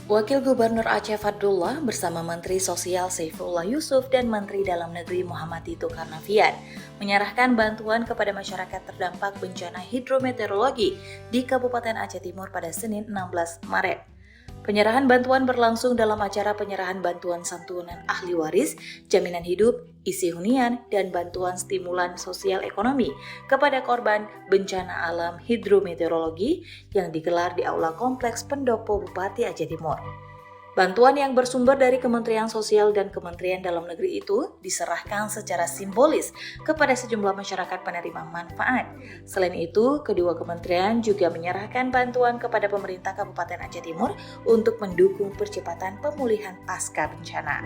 Wakil Gubernur Aceh Fadlullah bersama Menteri Sosial Saifullah Yusuf dan Menteri Dalam Negeri Muhammad Tito Karnavian menyerahkan bantuan kepada masyarakat terdampak bencana hidrometeorologi di Kabupaten Aceh Timur pada Senin 16 Maret. Penyerahan bantuan berlangsung dalam acara penyerahan bantuan santunan ahli waris, jaminan hidup, isi hunian, dan bantuan stimulan sosial ekonomi kepada korban bencana alam hidrometeorologi yang digelar di Aula Kompleks Pendopo Bupati Aceh Timur. Bantuan yang bersumber dari Kementerian Sosial dan Kementerian Dalam Negeri itu diserahkan secara simbolis kepada sejumlah masyarakat penerima manfaat. Selain itu, kedua kementerian juga menyerahkan bantuan kepada pemerintah Kabupaten Aceh Timur untuk mendukung percepatan pemulihan pasca bencana.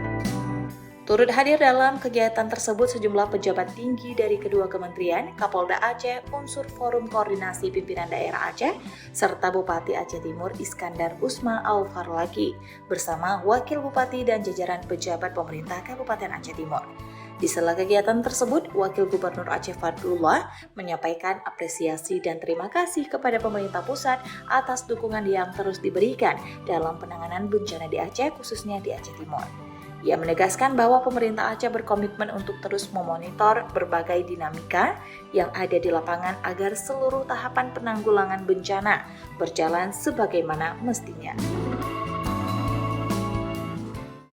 Turut hadir dalam kegiatan tersebut sejumlah pejabat tinggi dari kedua kementerian, Kapolda Aceh, unsur Forum Koordinasi Pimpinan Daerah Aceh, serta Bupati Aceh Timur Iskandar Usma Al-Farlaki, bersama Wakil Bupati dan jajaran pejabat pemerintah Kabupaten Aceh Timur. Di sela kegiatan tersebut, Wakil Gubernur Aceh Fadlullah menyampaikan apresiasi dan terima kasih kepada pemerintah pusat atas dukungan yang terus diberikan dalam penanganan bencana di Aceh, khususnya di Aceh Timur. Ia menegaskan bahwa pemerintah Aceh berkomitmen untuk terus memonitor berbagai dinamika yang ada di lapangan agar seluruh tahapan penanggulangan bencana berjalan sebagaimana mestinya.